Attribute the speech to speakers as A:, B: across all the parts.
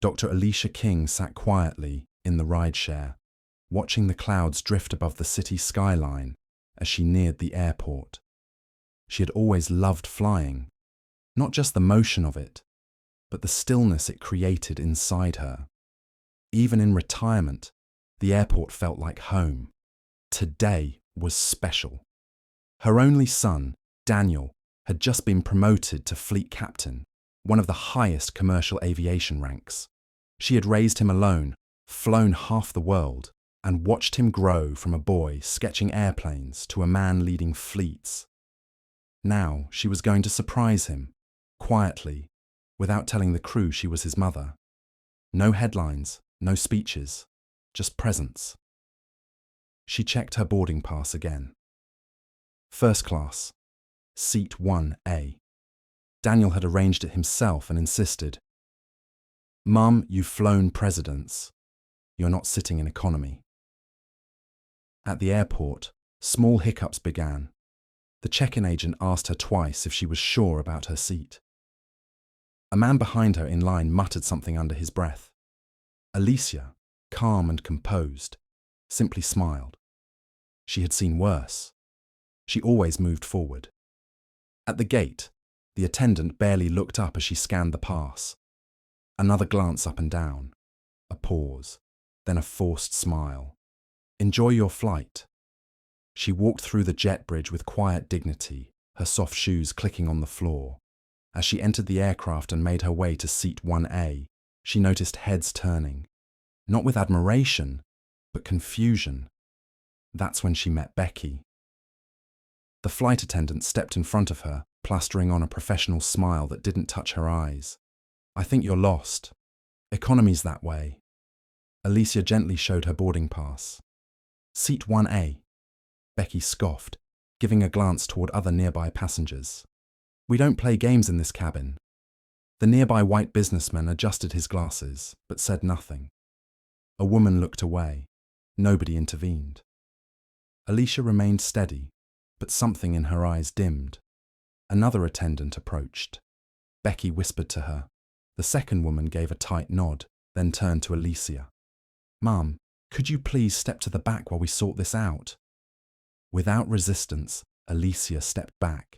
A: Dr. Alicia King sat quietly in the rideshare, watching the clouds drift above the city skyline as she neared the airport. She had always loved flying, not just the motion of it, but the stillness it created inside her. Even in retirement, the airport felt like home. Today was special. Her only son, Daniel, had just been promoted to fleet captain, one of the highest commercial aviation ranks. She had raised him alone, flown half the world, and watched him grow from a boy sketching airplanes to a man leading fleets. Now she was going to surprise him, quietly, without telling the crew she was his mother. No headlines, no speeches, just presence. She checked her boarding pass again. First class, seat 1A. Daniel had arranged it himself and insisted, "Mum, you've flown presidents. You're not sitting in economy." At the airport, small hiccups began. The check-in agent asked her twice if she was sure about her seat. A man behind her in line muttered something under his breath. Alicia, calm and composed, simply smiled. She had seen worse. She always moved forward. At the gate, the attendant barely looked up as she scanned the pass. Another glance up and down. A pause, then a forced smile. "Enjoy your flight." She walked through the jet bridge with quiet dignity, her soft shoes clicking on the floor. As she entered the aircraft and made her way to seat 1A, she noticed heads turning. Not with admiration, but confusion. That's when she met Becky. The flight attendant stepped in front of her, plastering on a professional smile that didn't touch her eyes. "I think you're lost. Economy's that way." Alicia gently showed her boarding pass. "Seat 1A. Becky scoffed, giving a glance toward other nearby passengers. "We don't play games in this cabin." The nearby white businessman adjusted his glasses, but said nothing. A woman looked away. Nobody intervened. Alicia remained steady, but something in her eyes dimmed. Another attendant approached. Becky whispered to her. The second woman gave a tight nod, then turned to Alicia. "Mum, could you please step to the back while we sort this out?" Without resistance, Alicia stepped back.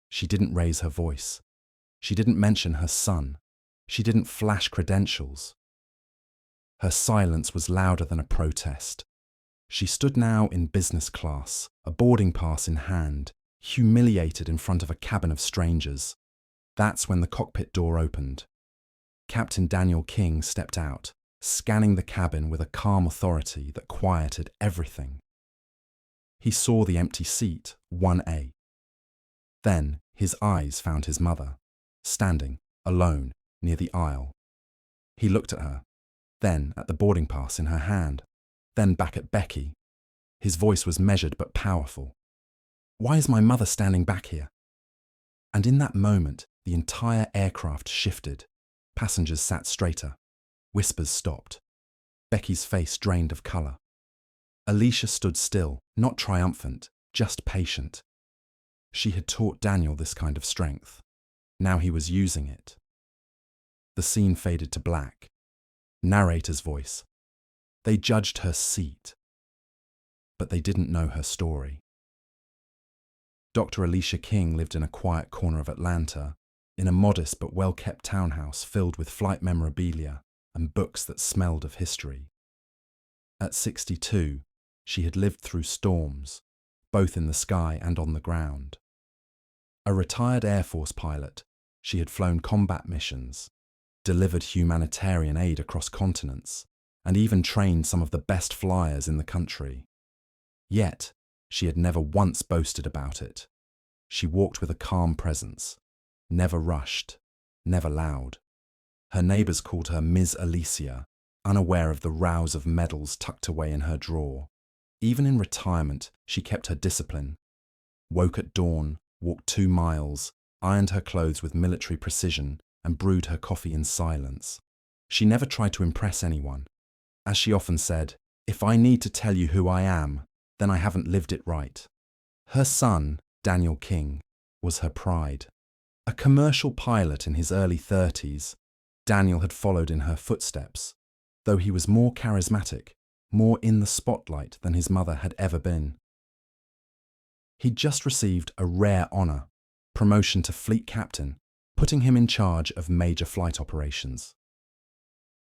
A: She didn't raise her voice. She didn't mention her son. She didn't flash credentials. Her silence was louder than a protest. She stood now in business class, a boarding pass in hand, humiliated in front of a cabin of strangers. That's when the cockpit door opened. Captain Daniel King stepped out, scanning the cabin with a calm authority that quieted everything. He saw the empty seat, 1A. Then his eyes found his mother, standing, alone, near the aisle. He looked at her, then at the boarding pass in her hand, then back at Becky. His voice was measured but powerful. "Why is my mother standing back here?" And in that moment, the entire aircraft shifted. Passengers sat straighter. Whispers stopped. Becky's face drained of colour. Alicia stood still, not triumphant, just patient. She had taught Daniel this kind of strength. Now he was using it. The scene faded to black. Narrator's voice. They judged her seat, but they didn't know her story. Dr. Alicia King lived in a quiet corner of Atlanta, in a modest but well-kept townhouse filled with flight memorabilia and books that smelled of history. At 62, she had lived through storms, both in the sky and on the ground. A retired Air Force pilot, she had flown combat missions, delivered humanitarian aid across continents, and even trained some of the best flyers in the country. Yet, she had never once boasted about it. She walked with a calm presence, never rushed, never loud. Her neighbours called her Ms. Alicia, unaware of the rows of medals tucked away in her drawer. Even in retirement, she kept her discipline. Woke at dawn, walked 2 miles, ironed her clothes with military precision, and brewed her coffee in silence. She never tried to impress anyone. As she often said, "If I need to tell you who I am, then I haven't lived it right." Her son, Daniel King, was her pride. A commercial pilot in his early 30s, Daniel had followed in her footsteps, though he was more charismatic, more in the spotlight than his mother had ever been. He'd just received a rare honor, promotion to fleet captain, putting him in charge of major flight operations.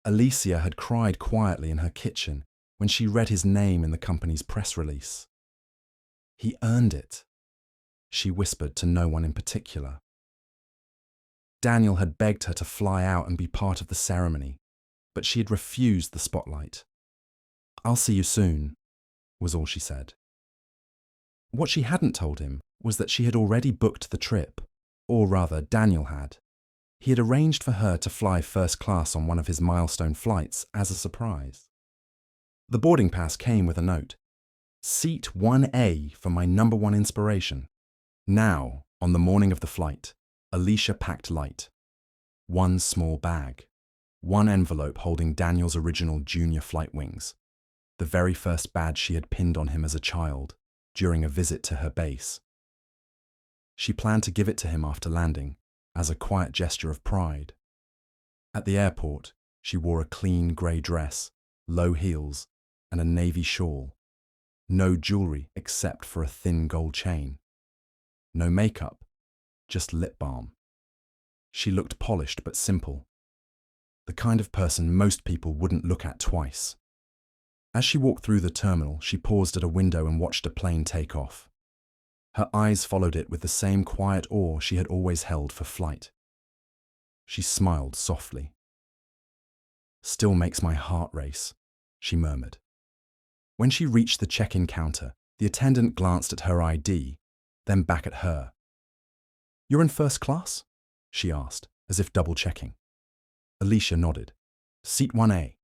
A: Alicia had cried quietly in her kitchen when she read his name in the company's press release. He earned it, she whispered to no one in particular. Daniel had begged her to fly out and be part of the ceremony, but she had refused the spotlight. "I'll see you soon," was all she said. What she hadn't told him was that she had already booked the trip, or rather, Daniel had. He had arranged for her to fly first class on one of his milestone flights as a surprise. The boarding pass came with a note: "Seat 1A for my number one inspiration." Now, on the morning of the flight, Alicia packed light. One small bag. One envelope holding Daniel's original junior flight wings, the very first badge she had pinned on him as a child during a visit to her base. She planned to give it to him after landing, as a quiet gesture of pride. At the airport, she wore a clean grey dress, low heels, and a navy shawl. No jewelry except for a thin gold chain. No makeup, just lip balm. She looked polished but simple. The kind of person most people wouldn't look at twice. As she walked through the terminal, she paused at a window and watched a plane take off. Her eyes followed it with the same quiet awe she had always held for flight. She smiled softly. "Still makes my heart race," she murmured. When she reached the check-in counter, the attendant glanced at her ID, then back at her. "You're in first class?" she asked, as if double-checking. Alicia nodded. "Seat 1A.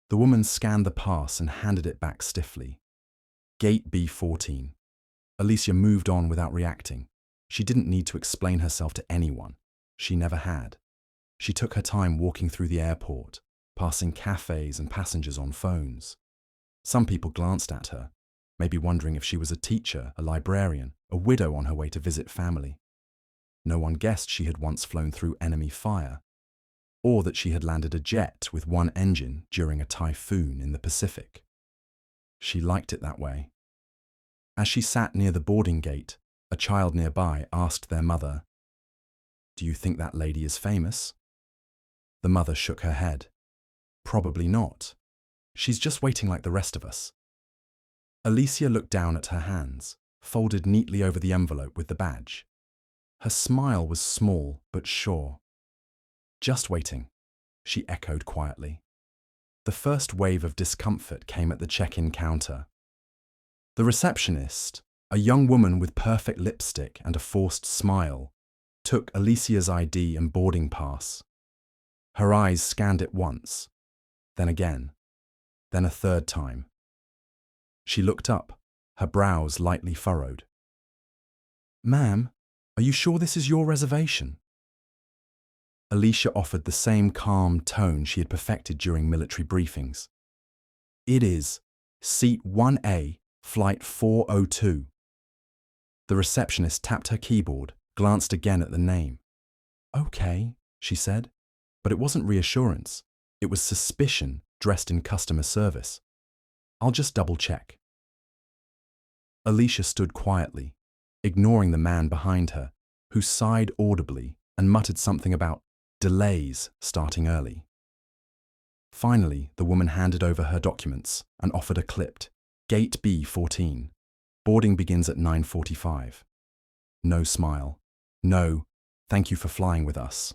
A: The woman scanned the pass and handed it back stiffly. Gate B14. Alicia moved on without reacting. She didn't need to explain herself to anyone. She never had. She took her time walking through the airport, passing cafes and passengers on phones. Some people glanced at her, maybe wondering if she was a teacher, a librarian, a widow on her way to visit family. No one guessed she had once flown through enemy fire, or that she had landed a jet with one engine during a typhoon in the Pacific. She liked it that way. As she sat near the boarding gate, a child nearby asked their mother, "Do you think that lady is famous?" The mother shook her head. "Probably not. She's just waiting like the rest of us." Alicia looked down at her hands, folded neatly over the envelope with the badge. Her smile was small but sure. "Just waiting," she echoed quietly. The first wave of discomfort came at the check-in counter. The receptionist, a young woman with perfect lipstick and a forced smile, took Alicia's ID and boarding pass. Her eyes scanned it once, then again, then a third time. She looked up, her brows lightly furrowed. "Ma'am, are you sure this is your reservation?" Alicia offered the same calm tone she had perfected during military briefings. "It is. Seat 1A, Flight 402. The receptionist tapped her keyboard, glanced again at the name. "Okay," she said, but it wasn't reassurance. It was suspicion dressed in customer service. "I'll just double-check." Alicia stood quietly, ignoring the man behind her, who sighed audibly and muttered something about delays starting early. Finally, the woman handed over her documents and offered a clipped, "Gate B14. Boarding begins at 9:45. No smile. No, "Thank you for flying with us."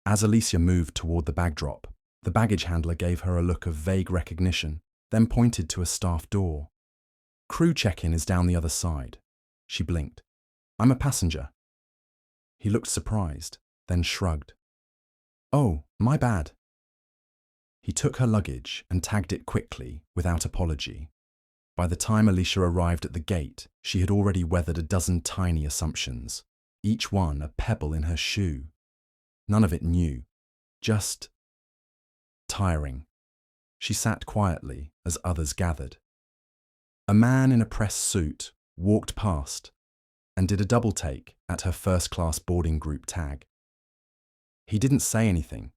A: As Alicia moved toward the bag drop, the baggage handler gave her a look of vague recognition, then pointed to a staff door. "Crew check-in is down the other side." She blinked. "I'm a passenger." He looked surprised, then shrugged. "Oh, my bad." He took her luggage and tagged it quickly, without apology. By the time Alicia arrived at the gate, she had already weathered a dozen tiny assumptions, each one a pebble in her shoe. None of it new, just tiring. She sat quietly as others gathered. A man in a press suit walked past and did a double take at her first-class boarding group tag. He didn't say anything,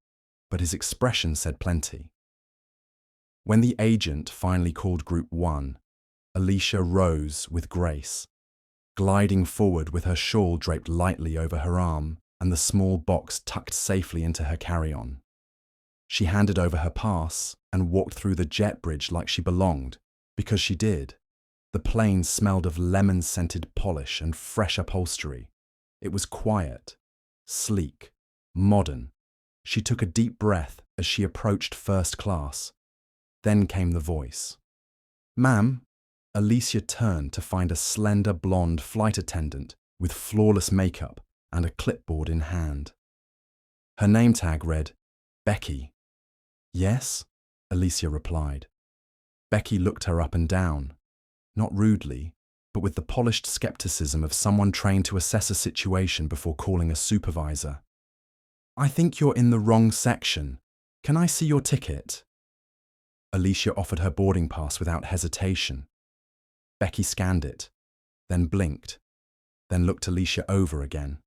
A: but his expression said plenty. When the agent finally called Group 1, Alicia rose with grace, gliding forward with her shawl draped lightly over her arm and the small box tucked safely into her carry-on. She handed over her pass and walked through the jet bridge like she belonged, because she did. The plane smelled of lemon-scented polish and fresh upholstery. It was quiet, sleek, modern. She took a deep breath as she approached first class. Then came the voice. "Ma'am." Alicia turned to find a slender blonde flight attendant with flawless makeup and a clipboard in hand. Her name tag read, "Becky." "Yes," Alicia replied. Becky looked her up and down, not rudely, but with the polished skepticism of someone trained to assess a situation before calling a supervisor. "I think you're in the wrong section. Can I see your ticket?" Alicia offered her boarding pass without hesitation. Becky scanned it, then blinked, then looked Alicia over again.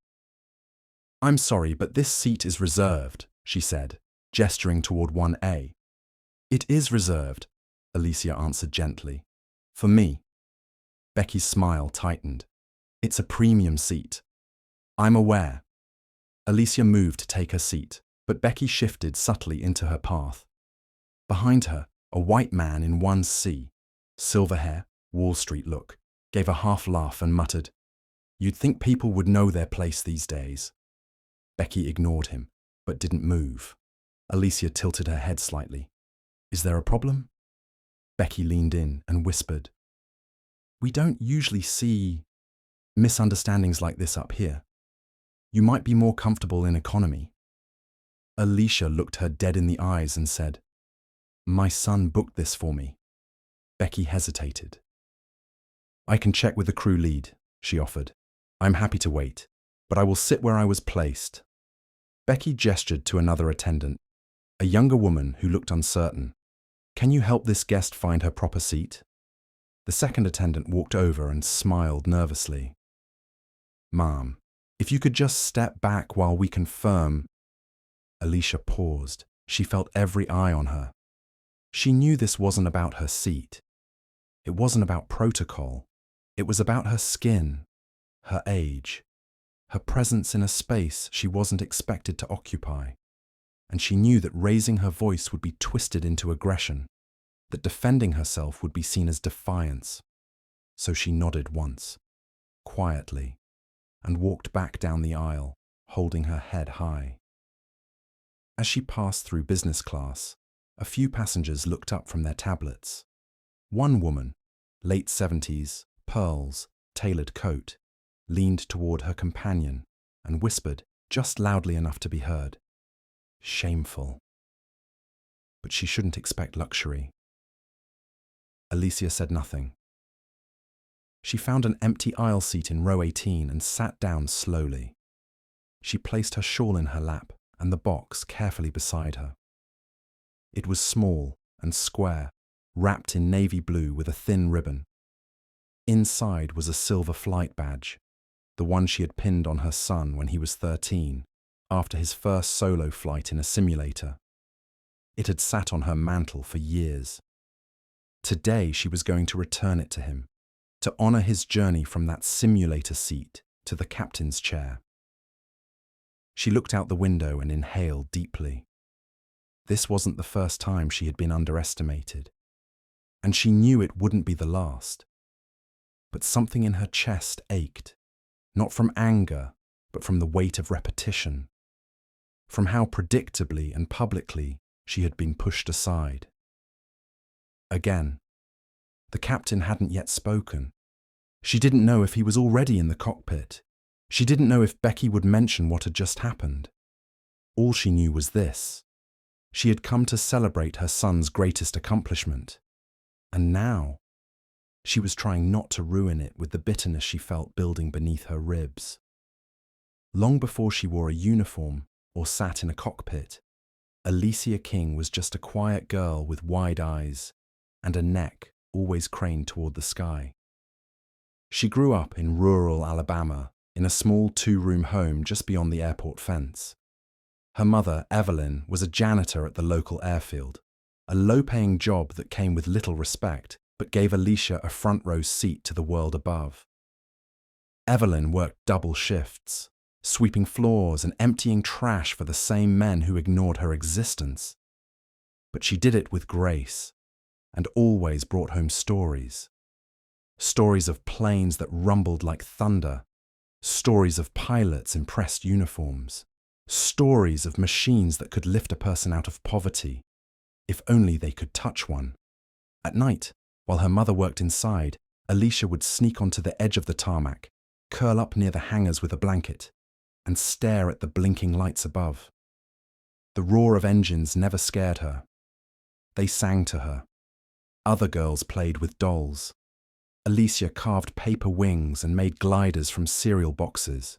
A: "I'm sorry, but this seat is reserved," she said, gesturing toward 1A. "It is reserved," Alicia answered gently. "For me." Becky's smile tightened. "It's a premium seat." "I'm aware." Alicia moved to take her seat, but Becky shifted subtly into her path. Behind her, a white man in 1C, silver hair, Wall Street look, gave a half laugh and muttered, "You'd think people would know their place these days." Becky ignored him, but didn't move. Alicia tilted her head slightly. "Is there a problem?" Becky leaned in and whispered, "We don't usually see misunderstandings like this up here. You might be more comfortable in economy." Alicia looked her dead in the eyes and said, "My son booked this for me." Becky hesitated. "I can check with the crew lead," she offered. "I'm happy to wait, but I will sit where I was placed." Becky gestured to another attendant, a younger woman who looked uncertain. "Can you help this guest find her proper seat?" The second attendant walked over and smiled nervously. "Ma'am, if you could just step back while we confirm." Alicia paused. She felt every eye on her. She knew this wasn't about her seat. It wasn't about protocol. It was about her skin, her age, her presence in a space she wasn't expected to occupy. And she knew that raising her voice would be twisted into aggression, that defending herself would be seen as defiance. So she nodded once, quietly, and walked back down the aisle, holding her head high. As she passed through business class, a few passengers looked up from their tablets. One woman, late 70s, pearls, tailored coat, leaned toward her companion and whispered, just loudly enough to be heard, "Shameful." But she shouldn't expect luxury. Alicia said nothing. She found an empty aisle seat in row 18 and sat down slowly. She placed her shawl in her lap and the box carefully beside her. It was small and square, wrapped in navy blue with a thin ribbon. Inside was a silver flight badge, the one she had pinned on her son when he was 13, after his first solo flight in a simulator. It had sat on her mantle for years. Today she was going to return it to him, to honor his journey from that simulator seat to the captain's chair. She looked out the window and inhaled deeply. This wasn't the first time she had been underestimated, and she knew it wouldn't be the last. But something in her chest ached, not from anger, but from the weight of repetition, from how predictably and publicly she had been pushed aside. Again, the captain hadn't yet spoken. She didn't know if he was already in the cockpit. She didn't know if Becky would mention what had just happened. All she knew was this: she had come to celebrate her son's greatest accomplishment. And now, she was trying not to ruin it with the bitterness she felt building beneath her ribs. Long before she wore a uniform or sat in a cockpit, Alicia King was just a quiet girl with wide eyes and a neck always craned toward the sky. She grew up in rural Alabama in a small 2-room home just beyond the airport fence. Her mother, Evelyn, was a janitor at the local airfield, a low-paying job that came with little respect, but gave Alicia a front-row seat to the world above. Evelyn worked double shifts, sweeping floors and emptying trash for the same men who ignored her existence. But she did it with grace, and always brought home stories. Stories of planes that rumbled like thunder, stories of pilots in pressed uniforms, stories of machines that could lift a person out of poverty, if only they could touch one. At night, while her mother worked inside, Alicia would sneak onto the edge of the tarmac, curl up near the hangars with a blanket, and stare at the blinking lights above. The roar of engines never scared her. They sang to her. Other girls played with dolls. Alicia carved paper wings and made gliders from cereal boxes.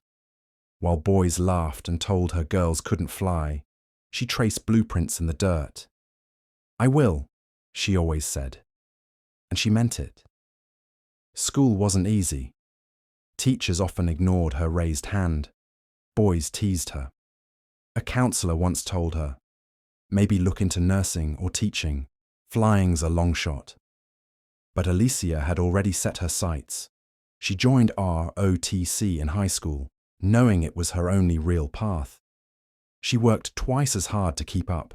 A: While boys laughed and told her girls couldn't fly, she traced blueprints in the dirt. "I will," she always said. And she meant it. School wasn't easy. Teachers often ignored her raised hand. Boys teased her. A counselor once told her, "Maybe look into nursing or teaching. Flying's a long shot." But Alicia had already set her sights. She joined ROTC in high school, knowing it was her only real path. She worked twice as hard to keep up,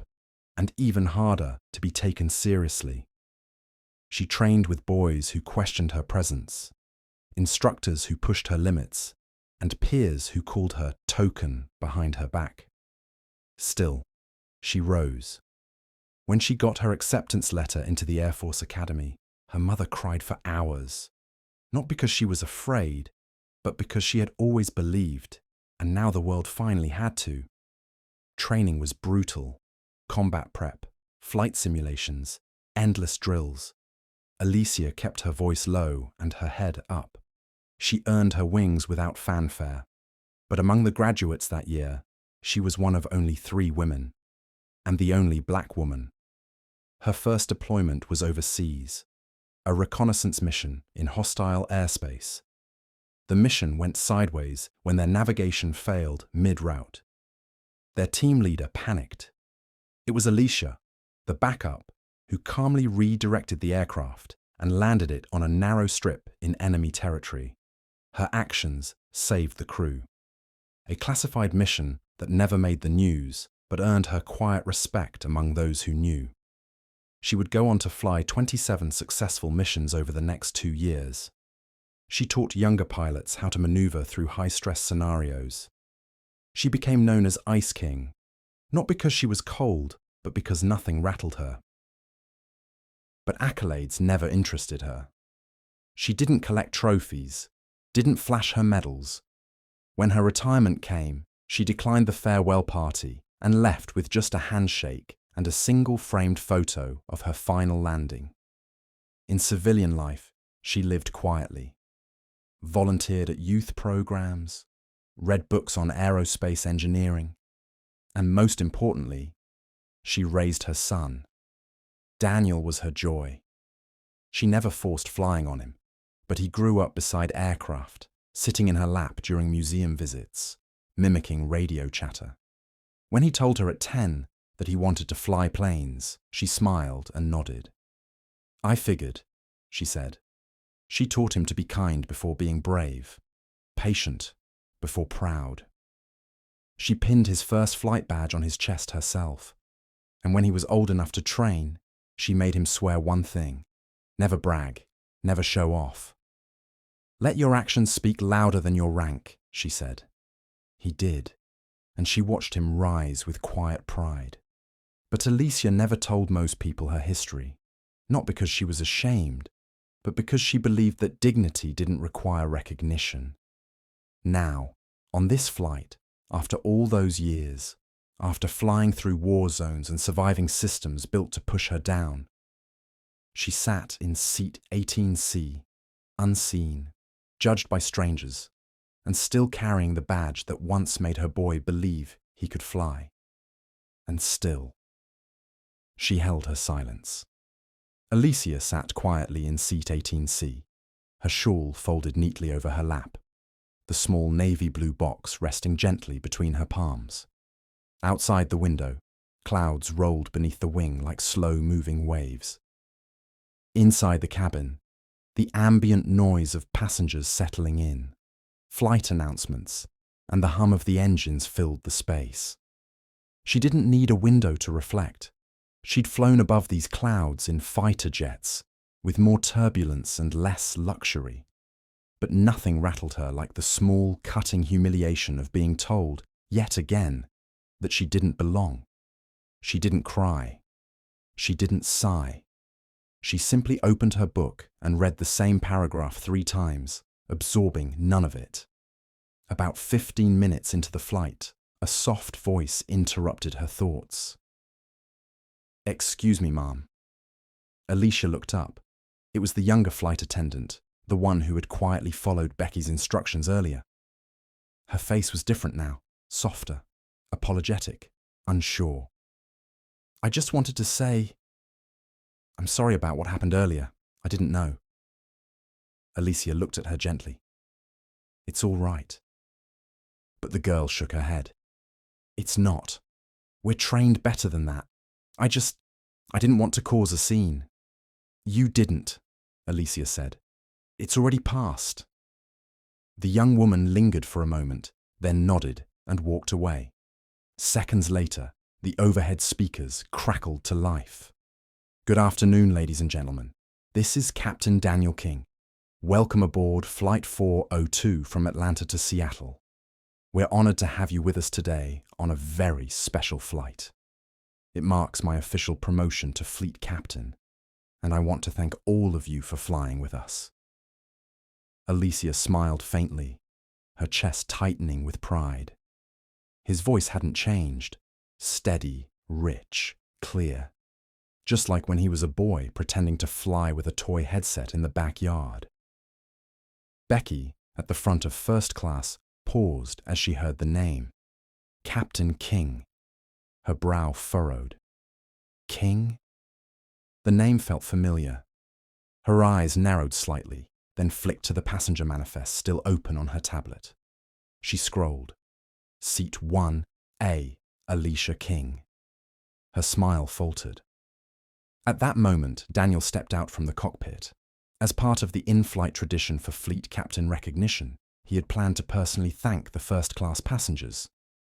A: and even harder to be taken seriously. She trained with boys who questioned her presence, instructors who pushed her limits, and peers who called her token behind her back. Still, she rose. When she got her acceptance letter into the Air Force Academy, her mother cried for hours, not because she was afraid, but because she had always believed, and now the world finally had to. Training was brutal. Combat prep, flight simulations, endless drills. Alicia kept her voice low and her head up. She earned her wings without fanfare, but among the graduates that year, she was one of only 3 women, and the only black woman. Her first deployment was overseas, a reconnaissance mission in hostile airspace. The mission went sideways when their navigation failed mid-route. Their team leader panicked. It was Alicia, the backup, who calmly redirected the aircraft and landed it on a narrow strip in enemy territory. Her actions saved the crew. A classified mission that never made the news, but earned her quiet respect among those who knew. She would go on to fly 27 successful missions over the next 2 years. She taught younger pilots how to maneuver through high-stress scenarios. She became known as Ice King, not because she was cold, but because nothing rattled her. But accolades never interested her. She didn't collect trophies, didn't flash her medals. When her retirement came, she declined the farewell party and left with just a handshake and a single framed photo of her final landing. In civilian life, she lived quietly, volunteered at youth programs, read books on aerospace engineering, and most importantly, she raised her son. Daniel was her joy. She never forced flying on him, but he grew up beside aircraft, sitting in her lap during museum visits, mimicking radio chatter. When he told her at 10 that he wanted to fly planes, she smiled and nodded. "I figured," she said. She taught him to be kind before being brave, patient before proud. She pinned his first flight badge on his chest herself, and when he was old enough to train, she made him swear one thing: never brag, never show off. "Let your actions speak louder than your rank," she said. He did, and she watched him rise with quiet pride. But Alicia never told most people her history, not because she was ashamed, but because she believed that dignity didn't require recognition. Now, on this flight, after all those years, after flying through war zones and surviving systems built to push her down, she sat in seat 18C, unseen, judged by strangers, and still carrying the badge that once made her boy believe he could fly. And still, she held her silence. Alicia sat quietly in seat 18C, her shawl folded neatly over her lap, the small navy blue box resting gently between her palms. Outside the window, clouds rolled beneath the wing like slow-moving waves. Inside the cabin, the ambient noise of passengers settling in, flight announcements, and the hum of the engines filled the space. She didn't need a window to reflect. She'd flown above these clouds in fighter jets, with more turbulence and less luxury. But nothing rattled her like the small, cutting humiliation of being told, yet again, that she didn't belong. She didn't cry. She didn't sigh. She simply opened her book and read the same paragraph 3 times, absorbing none of it. About 15 minutes into the flight, a soft voice interrupted her thoughts. "Excuse me, ma'am." Alicia looked up. It was the younger flight attendant, the one who had quietly followed Becky's instructions earlier. Her face was different now, softer, apologetic, unsure. "I just wanted to say, I'm sorry about what happened earlier. I didn't know." Alicia looked at her gently. "It's all right." But the girl shook her head. "It's not. We're trained better than that. I didn't want to cause a scene." "You didn't," Alicia said. "It's already passed." The young woman lingered for a moment, then nodded and walked away. Seconds later, the overhead speakers crackled to life. "Good afternoon, ladies and gentlemen. This is Captain Daniel King. Welcome aboard Flight 402 from Atlanta to Seattle. We're honored to have you with us today on a very special flight. It marks my official promotion to fleet captain, and I want to thank all of you for flying with us." Alicia smiled faintly, her chest tightening with pride. His voice hadn't changed, steady, rich, clear, just like when he was a boy pretending to fly with a toy headset in the backyard. Becky, at the front of first class, paused as she heard the name. Captain King. Her brow furrowed. King? The name felt familiar. Her eyes narrowed slightly, then flicked to the passenger manifest still open on her tablet. She scrolled. Seat 1A, Alicia King. Her smile faltered. At that moment, Daniel stepped out from the cockpit. As part of the in-flight tradition for fleet captain recognition, he had planned to personally thank the first-class passengers.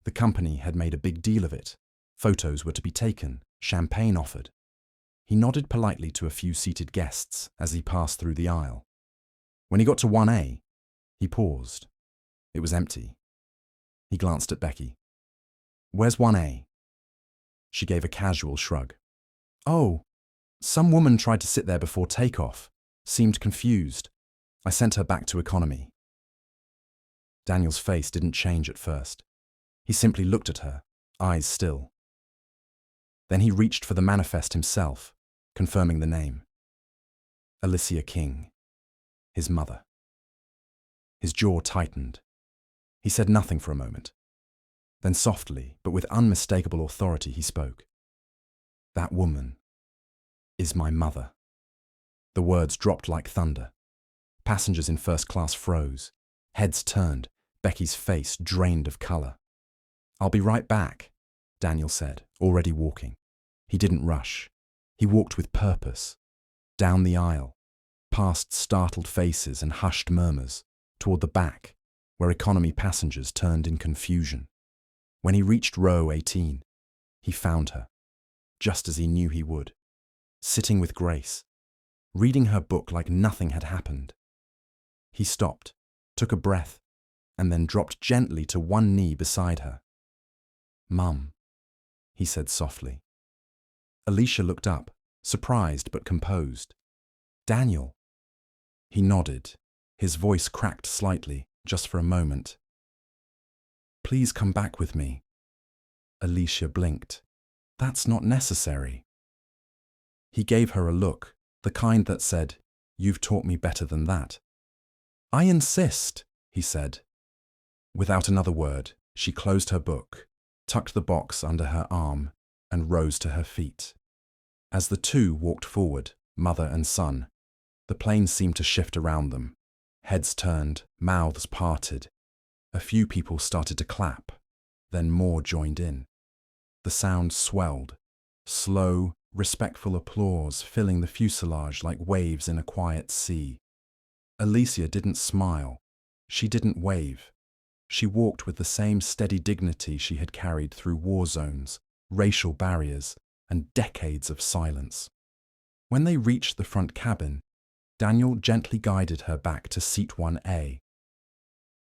A: The company had made a big deal of it. Photos were to be taken, champagne offered. He nodded politely to a few seated guests as he passed through the aisle. When he got to 1A, he paused. It was empty. He glanced at Becky. "Where's 1A?" She gave a casual shrug. "Oh, some woman tried to sit there before takeoff. Seemed confused. I sent her back to economy." Daniel's face didn't change at first. He simply looked at her, eyes still. Then he reached for the manifest himself, confirming the name. Alicia King, his mother. His jaw tightened. He said nothing for a moment. Then softly, but with unmistakable authority, he spoke. "That woman is my mother." The words dropped like thunder. Passengers in first class froze. Heads turned, Becky's face drained of colour. "I'll be right back," Daniel said, already walking. He didn't rush. He walked with purpose. Down the aisle, past startled faces and hushed murmurs, toward the back, where economy passengers turned in confusion. When he reached row 18, he found her, just as he knew he would, sitting with Grace, reading her book like nothing had happened. He stopped, took a breath, and then dropped gently to one knee beside her. "Mum," he said softly. Alicia looked up, surprised but composed. "Daniel." He nodded. His voice cracked slightly, just for a moment. "Please come back with me." Alicia blinked. "That's not necessary." He gave her a look, the kind that said, "You've taught me better than that." "I insist," he said. Without another word, she closed her book, tucked the box under her arm, and rose to her feet. As the two walked forward, mother and son, the plane seemed to shift around them. Heads turned, mouths parted. A few people started to clap, then more joined in. The sound swelled. Slow, respectful applause filling the fuselage like waves in a quiet sea. Alicia didn't smile. She didn't wave. She walked with the same steady dignity she had carried through war zones, racial barriers, and decades of silence. When they reached the front cabin, Daniel gently guided her back to seat 1A.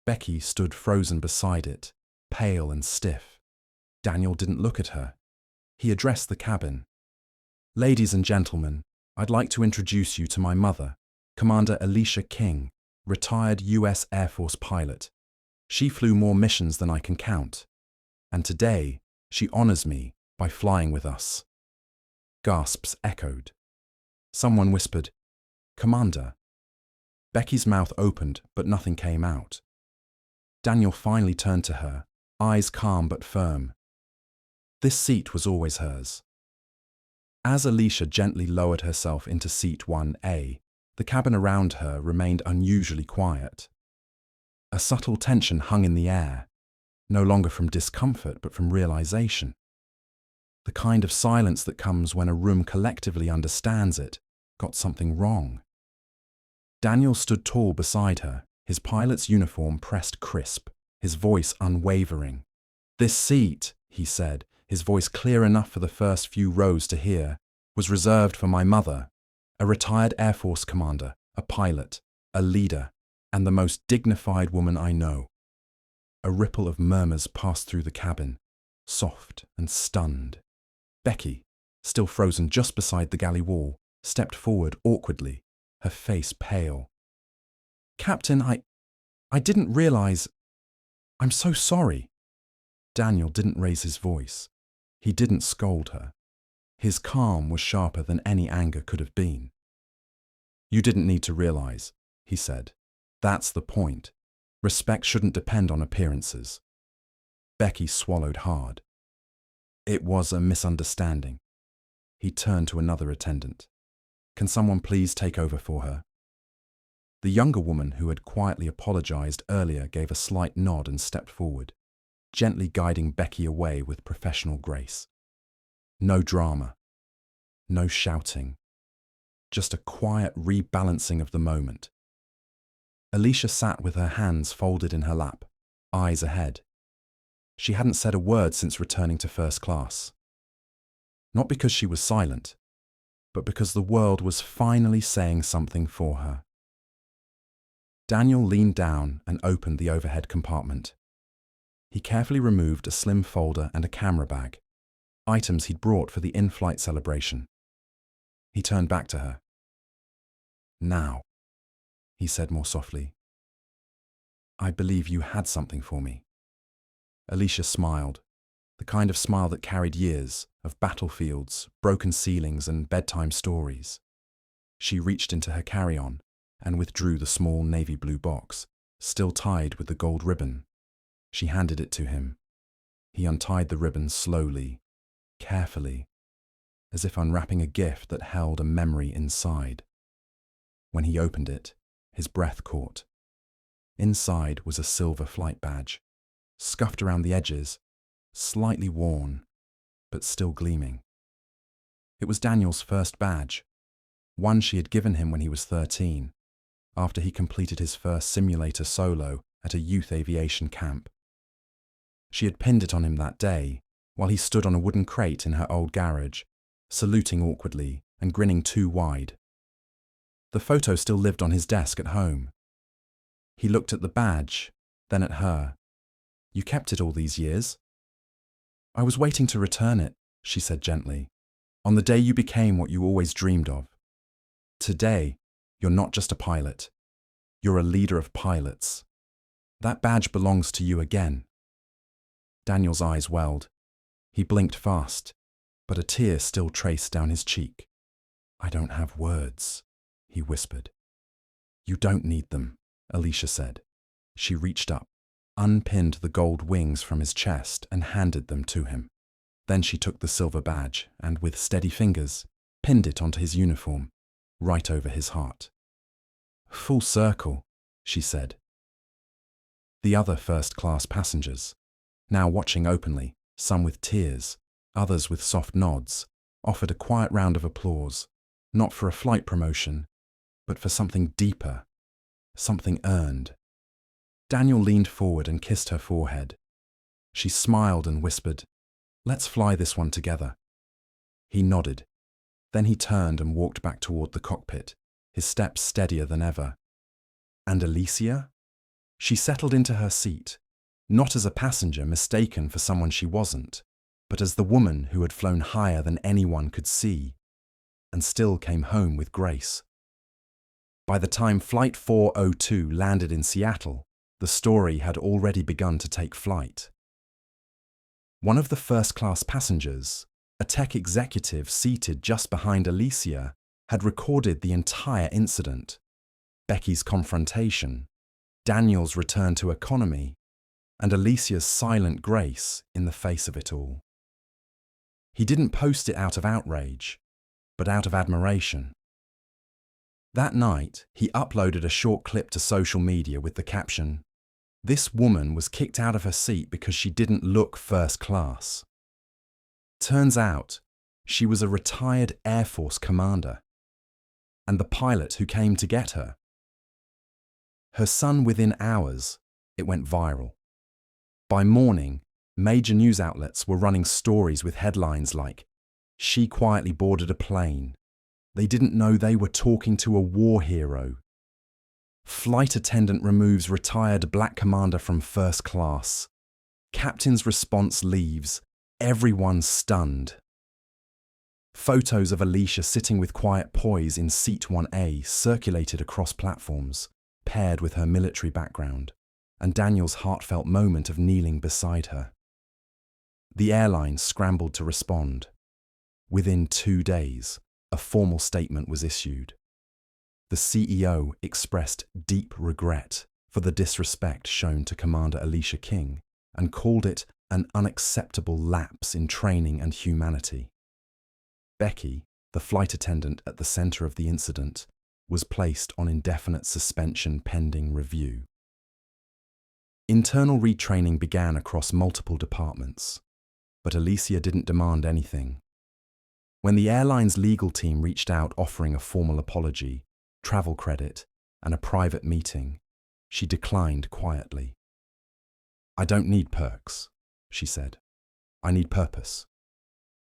A: Becky stood frozen beside it, pale and stiff. Daniel didn't look at her. He addressed the cabin. "Ladies and gentlemen, I'd like to introduce you to my mother, Commander Alicia King, retired US Air Force pilot. She flew more missions than I can count. And today, she honors me by flying with us." Gasps echoed. Someone whispered, "Commander." Becky's mouth opened, but nothing came out. Daniel finally turned to her, eyes calm but firm. This seat was always hers. As Alicia gently lowered herself into seat 1A, the cabin around her remained unusually quiet. A subtle tension hung in the air, no longer from discomfort but from realization. The kind of silence that comes when a room collectively understands it got something wrong. Daniel stood tall beside her, his pilot's uniform pressed crisp, his voice unwavering. "This seat," he said, his voice clear enough for the first few rows to hear, "was reserved for my mother, a retired Air Force commander, a pilot, a leader, and the most dignified woman I know." A ripple of murmurs passed through the cabin, soft and stunned. Becky, still frozen just beside the galley wall, stepped forward awkwardly, her face pale. "Captain, I didn't realize. I'm so sorry." Daniel didn't raise his voice. He didn't scold her. His calm was sharper than any anger could have been. "You didn't need to realize," he said. "That's the point. Respect shouldn't depend on appearances." Becky swallowed hard. "It was a misunderstanding." He turned to another attendant. "Can someone please take over for her?" The younger woman who had quietly apologized earlier gave a slight nod and stepped forward, gently guiding Becky away with professional grace. No drama. No shouting. Just a quiet rebalancing of the moment. Alicia sat with her hands folded in her lap, eyes ahead. She hadn't said a word since returning to first class. Not because she was silent, but because the world was finally saying something for her. Daniel leaned down and opened the overhead compartment. He carefully removed a slim folder and a camera bag, items he'd brought for the in-flight celebration. He turned back to her. "Now," he said more softly, "I believe you had something for me." Alicia smiled, the kind of smile that carried years of battlefields, broken ceilings, and bedtime stories. She reached into her carry-on and withdrew the small navy blue box, still tied with the gold ribbon. She handed it to him. He untied the ribbon slowly, carefully, as if unwrapping a gift that held a memory inside. When he opened it, his breath caught. Inside was a silver flight badge, scuffed around the edges, slightly worn, but still gleaming. It was Daniel's first badge, one she had given him when he was 13, after he completed his first simulator solo at a youth aviation camp. She had pinned it on him that day, while he stood on a wooden crate in her old garage, saluting awkwardly and grinning too wide. The photo still lived on his desk at home. He looked at the badge, then at her. "You kept it all these years?" "I was waiting to return it," she said gently, "on the day you became what you always dreamed of. Today, you're not just a pilot. You're a leader of pilots. That badge belongs to you again." Daniel's eyes welled. He blinked fast, but a tear still traced down his cheek. "I don't have words," he whispered. "You don't need them," Alicia said. She reached up, unpinned the gold wings from his chest and handed them to him. Then she took the silver badge and, with steady fingers, pinned it onto his uniform, right over his heart. "Full circle," she said. The other first-class passengers, now watching openly, some with tears, Others, with soft nods, offered a quiet round of applause, not for a flight promotion, but for something deeper, something earned. Daniel leaned forward and kissed her forehead. She smiled and whispered, "Let's fly this one together." He nodded. Then he turned and walked back toward the cockpit, his steps steadier than ever. And Alicia? She settled into her seat, not as a passenger mistaken for someone she wasn't, but as the woman who had flown higher than anyone could see, and still came home with grace. By the time Flight 402 landed in Seattle, the story had already begun to take flight. One of the first-class passengers, a tech executive seated just behind Alicia, had recorded the entire incident: Becky's confrontation, Daniel's return to economy, and Alicia's silent grace in the face of it all. He didn't post it out of outrage, but out of admiration. That night, he uploaded a short clip to social media with the caption, "This woman was kicked out of her seat because she didn't look first class." Turns out, she was a retired Air Force commander, and the pilot who came to get her. Her son, within hours, it went viral. By morning, major news outlets were running stories with headlines like, "She quietly boarded a plane. They didn't know they were talking to a war hero." "Flight attendant removes retired black commander from first class. Captain's response leaves. Everyone stunned." Photos of Alicia sitting with quiet poise in Seat 1A circulated across platforms, paired with her military background, and Daniel's heartfelt moment of kneeling beside her. The airline scrambled to respond. Within 2 days, a formal statement was issued. The CEO expressed deep regret for the disrespect shown to Commander Alicia King and called it an unacceptable lapse in training and humanity. Becky, the flight attendant at the center of the incident, was placed on indefinite suspension pending review. Internal retraining began across multiple departments, but Alicia didn't demand anything. When the airline's legal team reached out offering a formal apology, travel credit, and a private meeting, she declined quietly. "I don't need perks," she said. "I need purpose."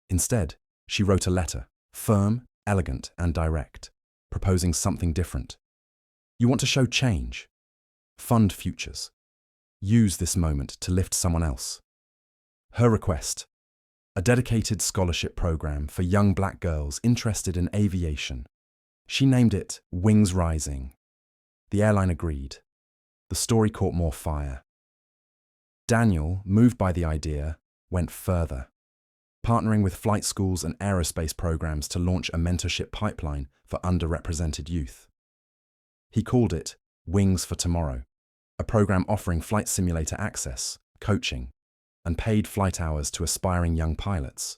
A: Instead, she wrote a letter, firm, elegant, and direct, proposing something different. "You want to show change? Fund futures. Use this moment to lift someone else." Her request: a dedicated scholarship program for young black girls interested in aviation. She named it Wings Rising. The airline agreed. The story caught more fire. Daniel, moved by the idea, went further, partnering with flight schools and aerospace programs to launch a mentorship pipeline for underrepresented youth. He called it Wings for Tomorrow, a program offering flight simulator access, coaching, and paid flight hours to aspiring young pilots.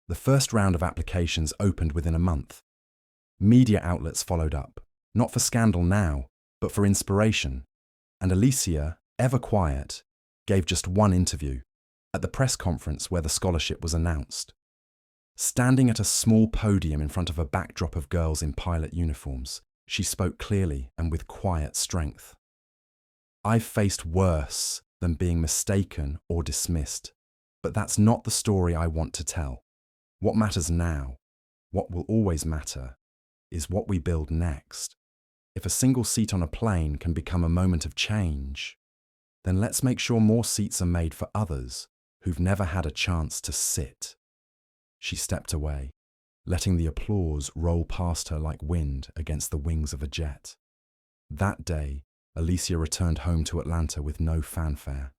A: The first round of applications opened within a month. Media outlets followed up, not for scandal now, but for inspiration, and Alicia, ever quiet, gave just one interview, at the press conference where the scholarship was announced. Standing at a small podium in front of a backdrop of girls in pilot uniforms, she spoke clearly and with quiet strength. "I've faced worse than being mistaken or dismissed, but that's not the story I want to tell. What matters now, what will always matter, is what we build next. If a single seat on a plane can become a moment of change, then let's make sure more seats are made for others who've never had a chance to sit." She stepped away, letting the applause roll past her like wind against the wings of a jet. That day, Alicia returned home to Atlanta with no fanfare.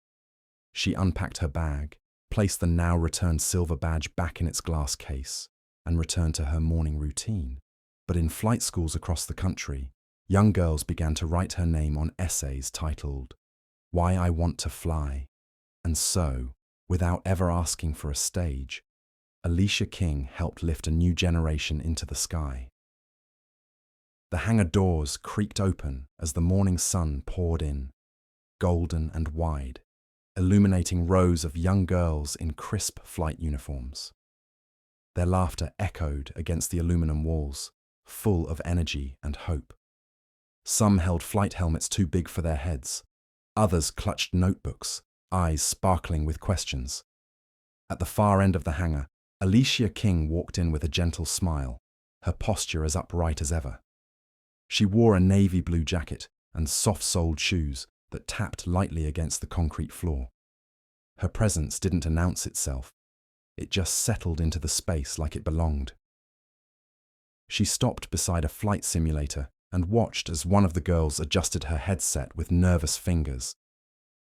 A: She unpacked her bag, placed the now-returned silver badge back in its glass case, and returned to her morning routine. But in flight schools across the country, young girls began to write her name on essays titled, "Why I Want to Fly." And so, without ever asking for a stage, Alicia King helped lift a new generation into the sky. The hangar doors creaked open as the morning sun poured in, golden and wide, illuminating rows of young girls in crisp flight uniforms. Their laughter echoed against the aluminum walls, full of energy and hope. Some held flight helmets too big for their heads. Others clutched notebooks, eyes sparkling with questions. At the far end of the hangar, Alicia King walked in with a gentle smile, her posture as upright as ever. She wore a navy blue jacket and soft-soled shoes that tapped lightly against the concrete floor. Her presence didn't announce itself. It just settled into the space like it belonged. She stopped beside a flight simulator and watched as one of the girls adjusted her headset with nervous fingers.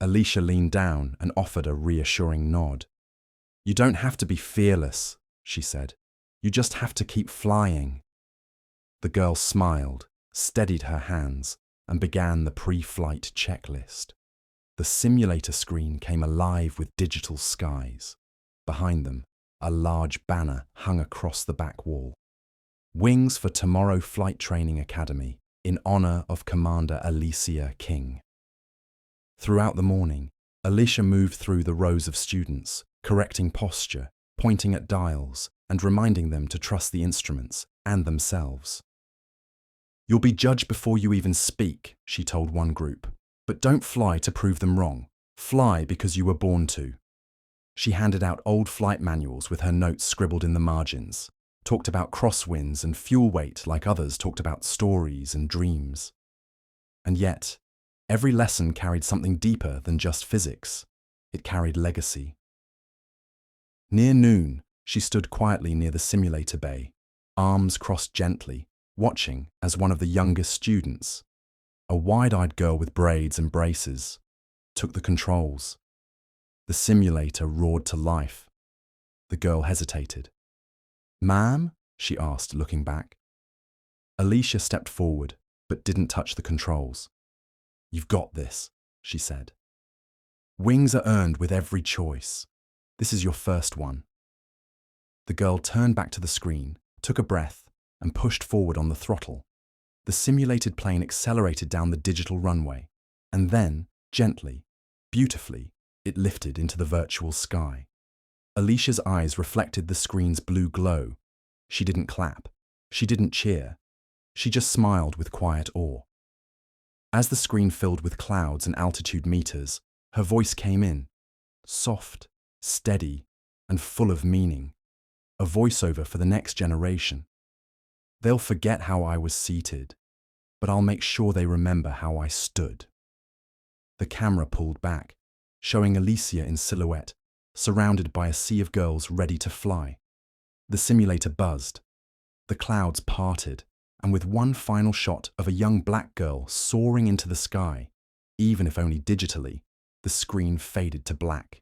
A: Alicia leaned down and offered a reassuring nod. "You don't have to be fearless," she said. "You just have to keep flying." The girl smiled, steadied her hands, and began the pre-flight checklist. The simulator screen came alive with digital skies. Behind them, a large banner hung across the back wall. "Wings for Tomorrow Flight Training Academy, in honor of Commander Alicia King." Throughout the morning, Alicia moved through the rows of students, correcting posture, pointing at dials, and reminding them to trust the instruments and themselves. "You'll be judged before you even speak," she told one group. "But don't fly to prove them wrong. Fly because you were born to." She handed out old flight manuals with her notes scribbled in the margins, talked about crosswinds and fuel weight like others talked about stories and dreams. And yet, every lesson carried something deeper than just physics. It carried legacy. Near noon, she stood quietly near the simulator bay, arms crossed gently, watching as one of the youngest students, a wide-eyed girl with braids and braces, took the controls. The simulator roared to life. The girl hesitated. "Ma'am?" she asked, looking back. Alicia stepped forward, but didn't touch the controls. "You've got this," she said. "Wings are earned with every choice. This is your first one." The girl turned back to the screen, took a breath, and pushed forward on the throttle. The simulated plane accelerated down the digital runway, and then, gently, beautifully, it lifted into the virtual sky. Alicia's eyes reflected the screen's blue glow. She didn't clap. She didn't cheer. She just smiled with quiet awe. As the screen filled with clouds and altitude meters, her voice came in, soft, steady, and full of meaning. A voiceover for the next generation. "They'll forget how I was seated, but I'll make sure they remember how I stood." The camera pulled back, showing Alicia in silhouette, surrounded by a sea of girls ready to fly. The simulator buzzed. The clouds parted, and with one final shot of a young black girl soaring into the sky, even if only digitally, the screen faded to black.